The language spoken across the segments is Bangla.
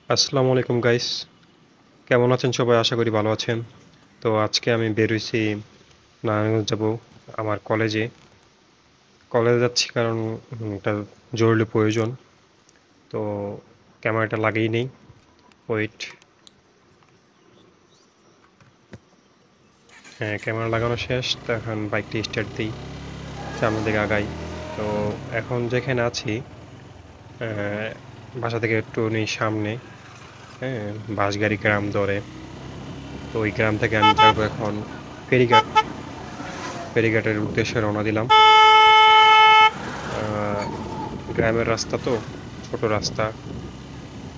আসসালামু আলাইকুম গাইস, কেমন আছেন সবাই? আশা করি ভালো আছেন। তো আজকে আমি বের হইছি, নারায়ণগঞ্জ যাব আমার কলেজে। কলেজে যাচ্ছি কারণ একটা জরুরি প্রয়োজন। তো ক্যামেরাটা লাগিয়ে নেই। ওয়েট। হ্যাঁ, ক্যামেরা লাগানো শেষ। তো এখন বাইকটি স্টার্ট দিই, সামনের দিকে আগাই। তো এখন যেখানে আছি, আহ, বাসা থেকে একটু সামনে, হ্যাঁ, বাঁশগাড়ি গ্রাম ধরে। তো ওই গ্রাম থেকে আমি যাবো এখন ফেরিঘাট। ফেরিঘাটের উদ্দেশ্যে রওনা দিলাম। আহ, গ্রামের রাস্তা তো, ছোট রাস্তা,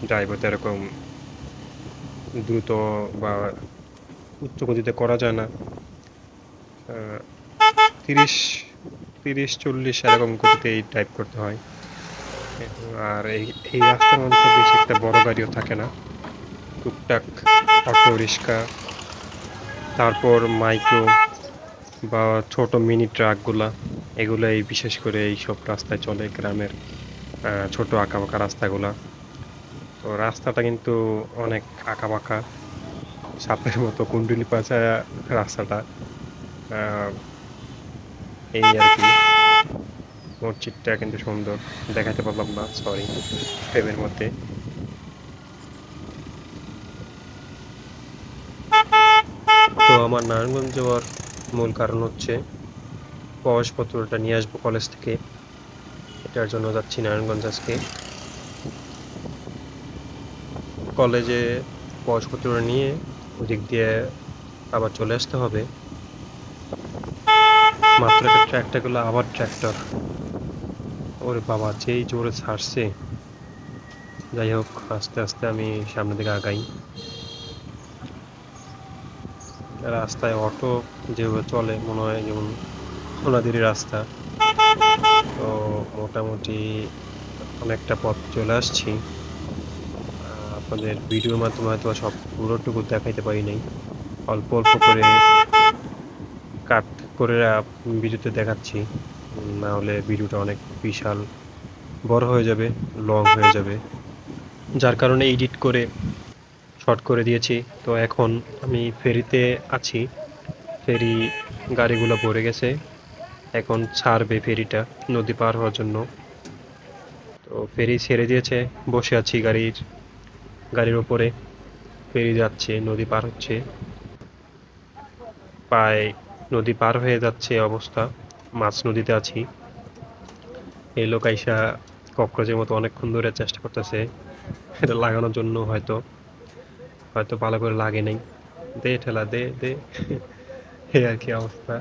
ড্রাইভার তো এরকম দ্রুত বা উচ্চ গতিতে করা যায় না। আহ, 30 30 40 এরকম গতিতেই ড্রাইভ করতে হয়। আর এই রাস্তার মধ্যে তো বেশি একটা বড় গাড়িও থাকে না, টুকটাক অটো রিক্সা, তারপর মাইক্রো বা ছোট মিনি ট্রাকগুলা, এগুলাই বিশেষ করে এইসব রাস্তায় চলে গ্রামের, ছোট আঁকাবাঁকা রাস্তাগুলা। তো রাস্তাটা কিন্তু অনেক আঁকাবাঁকা, সাপের মতো কুণ্ডুলি পাচা রাস্তাটা। আহ, এই আর কি। মসজিদটা কিন্তু সুন্দর, দেখাতে পারলাম না, সরি, ফ্রেমের মধ্যে। তো আমার নারায়ণগঞ্জ যাওয়ার মূল কারণ হচ্ছে কাগজপত্রটা নিয়ে আসবো কলেজ থেকে। এটার জন্য যাচ্ছি নারায়ণগঞ্জ আজকে। কলেজে কাগজপত্র নিয়ে ওদিক দিয়ে আবার চলে আসতে হবে। মাত্র একটা ট্র্যাক্টর গুলো, আবার ট্র্যাক্টর! ওরে বাবা, যেই জোরে ছাড়ছে! যাই হোক, আস্তে আস্তে আমি সামনের দিকে আগাই। রাস্তায় অটো যেভাবে চলে মনে হয় যেমন সোনাদিরি রাস্তা। তো মোটামুটি অনেকটা পথ চলে আসছি। আপনাদের ভিডিওর মাধ্যমে হয়তো সব পুরোটুকু দেখাইতে পারি নাই, অল্প অল্প করে কাট করে ভিডিওতে দেখাচ্ছি। না হলে ভিডিওটা অনেক বিশাল বড় হয়ে যাবে, লং হয়ে যাবে, যার কারণে এডিট করে শর্ট করে দিয়েছি। তো এখন আমি ফেরিতে আছি। ফেরি গাড়িগুলো ভরে গেছে, এখন ছাড়বে ফেরিটা নদী পার হওয়ার জন্য। তো ফেরি ছেড়ে দিয়েছে, বসে আছি গাড়ির ওপরে। ফেরি যাচ্ছে, নদী পার হচ্ছে, প্রায় নদী পার হয়ে যাচ্ছে অবস্থা। মাছ নদীতে আছি। এই লোক আইসা ককরোচের মতো অনেকক্ষণ ধরে চেষ্টা করতেছে এটা লাগানোর জন্য, হয়তো হয়তো ভালো করে লাগে নাই। দে ঠেলা, দে দে। এই আর কি অবস্থা,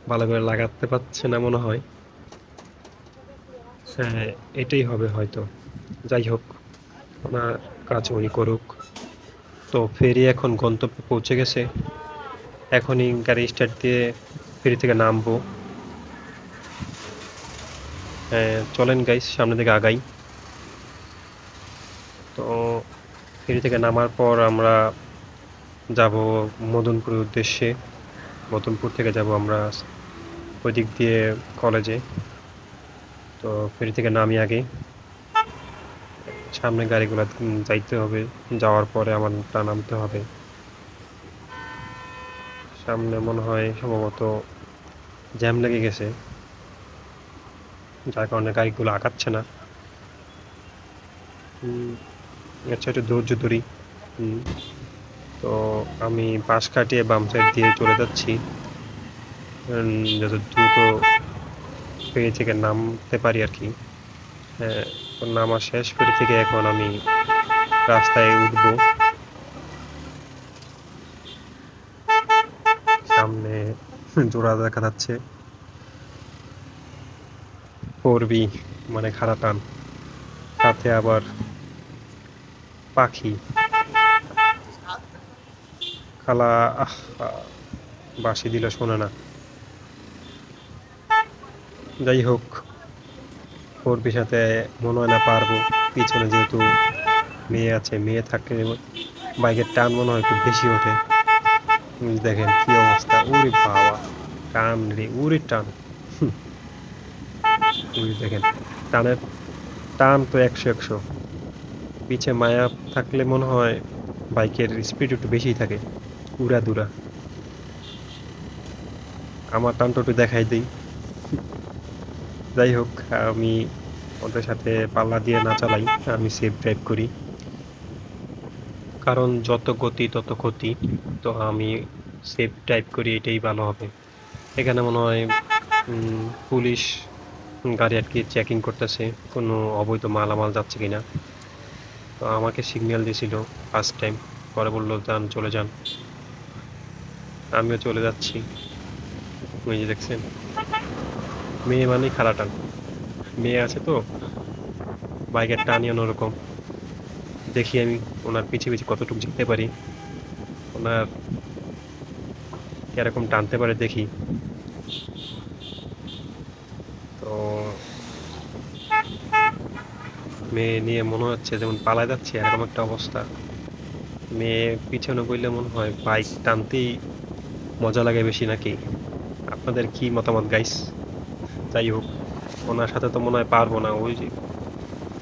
ভালো করে লাগাতে পারছে না মনে হয়। হ্যাঁ, এটাই হবে হয়তো। যাই হোক, ওনার কাজ উনি করুক। তো ফেরি এখন গন্তব্যে পৌঁছে গেছে। এখনই গাড়ি স্টার্ট দিয়ে ফেরি থেকে নামবো। হ্যাঁ, চলেন গাইস, সামনের দিকে আগাই। তো ফেরি থেকে নামার পর আমরা যাব মদনপুরের উদ্দেশ্যে। মদনপুর থেকে যাব আমরা ওই দিক দিয়ে কলেজে। তো ফেরি থেকে নামি আগে, সামনে গাড়িগুলো যাইতে হবে, যাওয়ার পরে আমারটা নামতে হবে। সামনে মনে হয় সম্ভবত জ্যাম লেগে গেছে, যার কারণে গাড়িগুলো আগাচ্ছে না। আচ্ছা, একটু ধৈর্য ধরি। হুম, তো আমি পাশ কাটিয়ে বাম সাইড দিয়ে চলে যাচ্ছি, যত দ্রুত ফেরি থেকে নামতে পারি আর কি। হ্যাঁ, তো নামা শেষ ফেরি থেকে। এখন আমি রাস্তায় উঠবো। সামনে জোড়া দেখা যাচ্ছে, 4B, মানে খাড়া টান, সাথে আবার পাখি। খালা, আহ, বাঁশি দিলে শোনে না। যাই হোক, 4B সাথে মনে হয় না পারবো। পিছনে যেহেতু মেয়ে আছে, মেয়ে থাকলে বাইকের টান মনে হয় একটু বেশি ওঠে। দেখেন কি অবস্থা! ওরে বাবা, টান রে, ওরে টান! ওই দেখেন, টানের টান তো 100 100। পিছে মায়া থাকলে মনে হয় বাইকের স্পিড একটু বেশিই থাকে, উড়া দুরা। আমার টানটা একটু দেখাই দিই। যাই হোক, আমি ওদের সাথে পাল্লা দিয়ে না চালাই, আমি সেফ ড্রাইভ করি, কারণ যত গতি তত ক্ষতি। তো আমি সেফ ড্রাইভ করি, এটাই ভালো হবে। এখানে মনে হয় পুলিশ গাড়ি আর কি চেকিং করতেছে কোনো অবৈধ মালামাল যাচ্ছে কিনা। তো আমাকে সিগন্যাল দিয়েছিল ফার্স্ট টাইম, পরে বললো যান চলে যান, আমিও চলে যাচ্ছি। ওই যে দেখছেন, মেয়ে মানেই খাড়া টান, মেয়ে আছে তো বাইকের টানই অন্যরকম। দেখি আমি ওনার পিছে পিছে কতটুকু যেতে পারি, ওনার কিরকম টানতে পারে দেখি। তো মেয়ে নিয়ে মনে হচ্ছে যেমন পালায় যাচ্ছে এরকম একটা অবস্থা। মেয়ে পিছনে বললে মনে হয় বাইক টানতেই মজা লাগে বেশি নাকি? আপনাদের কি মতামত গাইস? যাই হোক, ওনার সাথে তো মনে হয় পারবো না। ওই যে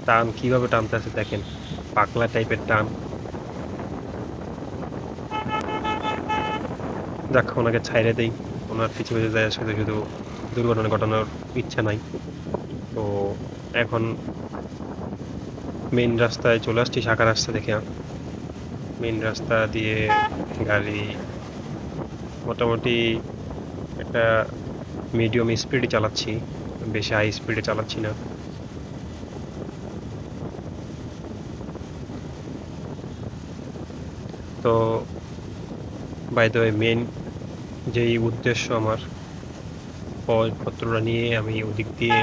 টান কিভাবে টানতে আছে দেখেন, পাগলা টাইপের টান। যাক, ওনাকে ছাইড়ে দেই, ওনার পিছু পিছু যায় শুধু শুধু দুর্ঘটনা ঘটানোর ইচ্ছা নাই। তো এখন মেইন রাস্তায় চলে আসছি, শাখা রাস্তা দেখে। মেইন রাস্তা দিয়ে গাড়ি মোটামুটি একটা মিডিয়াম স্পিডে চালাচ্ছি, বেশি হাই স্পিডে চালাচ্ছি না। তো বাই দ্য ওয়ে, মেইন যেই উদ্দেশ্য আমার, কাগজপত্রটা নিয়ে আমি ওদিক দিয়ে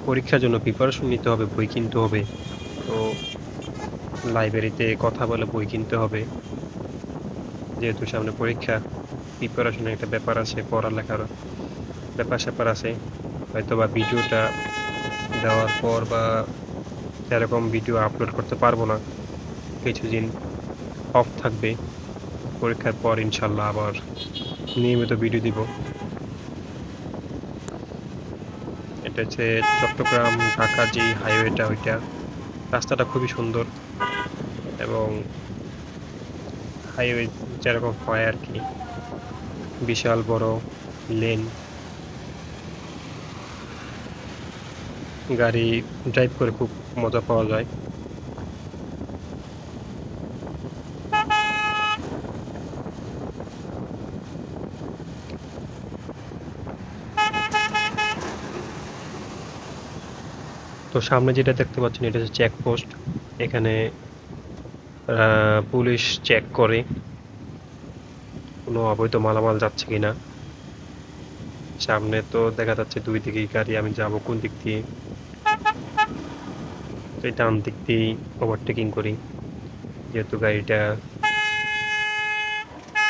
পরীক্ষার জন্য প্রিপারেশন নিতে হবে, বই কিনতে হবে। তো লাইব্রেরিতে কথা বলে বই কিনতে হবে, যেহেতু সামনে পরীক্ষা। প্রিপারেশনের একটা ব্যাপার আছে, পড়ালেখার ব্যাপার স্যাপার আছে। হয়তো বা ভিডিওটা দেওয়ার পর বা এরকম ভিডিও আপলোড করতে পারবো না, কিছুদিন অফ থাকবে। পরীক্ষার পর ইনশাল্লাহ আবার নিয়মিত ভিডিও দিব। এটা হচ্ছে চট্টগ্রাম ঢাকা যে হাইওয়েটা, ওইটা রাস্তাটা খুবই সুন্দর, এবং হাইওয়ে যেরকম হয় আর কি, বিশাল বড় লেন, গাড়ি ড্রাইভ করে খুব মজা পাওয়া যায়। তো সামনে যেটা দেখতে পাচ্ছেন এটা হচ্ছে চেকপোস্ট। এখানে পুলিশ চেক করে কোনো অবৈধ মালামাল যাচ্ছে কিনা। সামনে তো দেখা যাচ্ছে দুই দিকেই গাড়ি, আমি যাব কোন দিক দিয়ে? তো ডান দিক দিয়েই ওভারটেকিং করি, যেহেতু গাড়িটা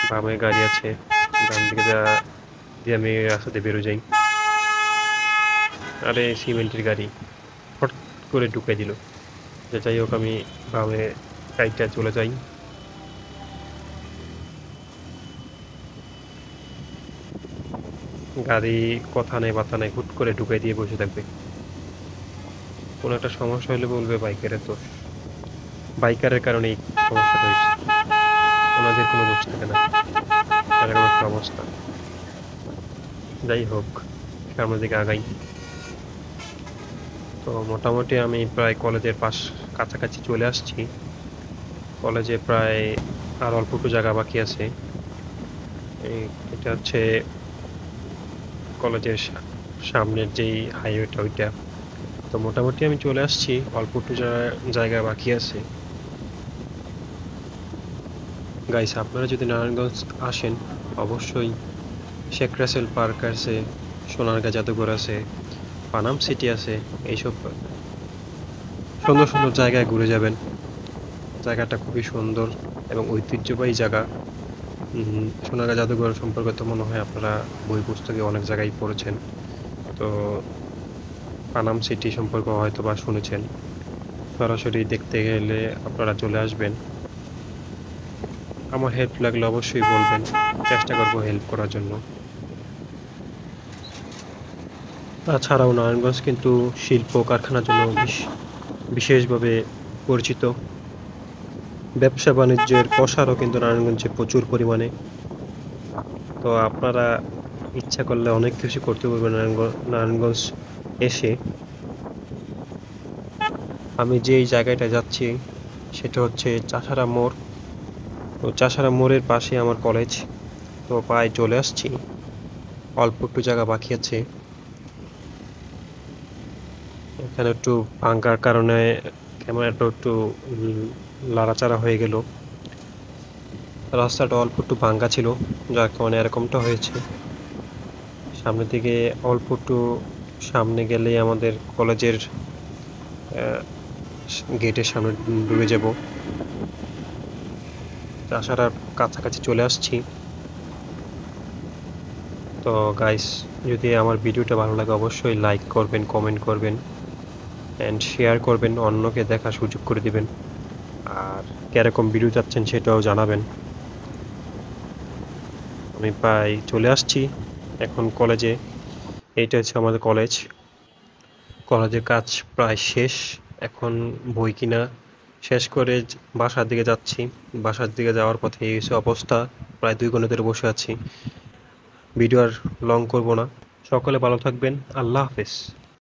বামে গাড়ি আছে, ডান দিকে দিয়ে আমি রাস্তাতে বেরো যাই। আরে সিমেন্টের গাড়ি হট করে ঢুকে দিল। যে যাই হোক, আমি বামে গাড়িটা চলে যাই। গাড়ি কথা নেই বার্তা নেই, হুট করে ঢুকে দিয়ে বসে থাকবে। কোনো একটা সমস্যা হলে বলবে বাইকারের দোষ, বাইকারের কারণেই সমস্যাটা হয়েছে, ওনাদের কোনো দোষ থাকে না, এরকম একটা অবস্থা। যাই হোক, সামনের দিকে আগাই। তো মোটামুটি আমি প্রায় কলেজের কাছাকাছি চলে আসছি। কলেজে প্রায় আর অল্প একটু জায়গা বাকি আছে। এটা হচ্ছে কলেজের সামনের যেই হাইওয়েটা, ওইটা। তো মোটামুটি আমি চলে আসছি, অল্প একটু জায়গা বাকি আছে। গাইস, আপনারা যদি নারায়ণগঞ্জ আসেন, অবশ্যই শেখ রাসেল পার্ক আছে, সোনারগাঁ জাদুঘর আছে, পানাম সিটি আছে, এইসব সুন্দর সুন্দর জায়গায় ঘুরে যাবেন। জায়গাটা খুবই সুন্দর এবং ঐতিহ্যবাহী জায়গা। সোনারগাঁ জাদুঘর সম্পর্কে তো মনে হয় আপনারা বই পুস্তকে অনেক জায়গায় পড়েছেন। তো পানাম সিটি সম্পর্কে হয়তো বা শুনেছেন। সরাসরি দেখতে গেলে আপনারা চলে আসবেন। আমার হেল্প লাগলে অবশ্যই বলবেন, চেষ্টা করবো হেল্প করার জন্য। তাছাড়াও নারায়ণগঞ্জ কিন্তু শিল্প কারখানার জন্য বিশেষভাবে পরিচিত। ব্যবসা বাণিজ্যের প্রসারও কিন্তু নারায়ণগঞ্জে প্রচুর পরিমাণে। তো আপনারা ইচ্ছা করলে অনেক কিছু করতে পারবেন নারায়ণগঞ্জ এসে। আমি যেই জায়গাটা যাচ্ছি সেটা হচ্ছে চাষারা মোড়। তো চাষারা মোড়ের পাশে আমার কলেজ। তো প্রায় চলে আসছি, অল্প একটু জায়গা বাকি আছে। এখানে একটু ভাঙার কারণে ক্যামেরাটা একটু লাড়াচাড়া হয়ে গেল। রাস্তাটা অল্প একটু ভাঙ্গা ছিল, যার কারণে এরকমটা হয়েছে। সামনের দিকে অল্প একটু সামনে গেলেই আমাদের কলেজের গেটের সামনে ঢুকে যাব। চাষারার কাছাকাছি চলে আসছি। তো গাইস, যদি আমার ভিডিওটা ভালো লাগে অবশ্যই লাইক করবেন, কমেন্ট করবেন অ্যান্ড শেয়ার করবেন, অন্যকে দেখার সুযোগ করে দিবেন। আর কিরকম ভিডিও চাচ্ছেন সেটাও জানাবেন। আমি প্রায় চলে আসছি এখন কলেজে। এইটা হচ্ছে আমাদের কলেজ। কলেজের কাজ প্রায় শেষ। এখন বই কিনা শেষ করে বাসার দিকে যাচ্ছি। বাসার দিকে যাওয়ার পথে এই হচ্ছে অবস্থা। প্রায় 2 ঘন্টা ধরে বসে আছি। ভিডিও আর লং করব না। সকলে ভালো থাকবেন। আল্লাহ হাফেজ।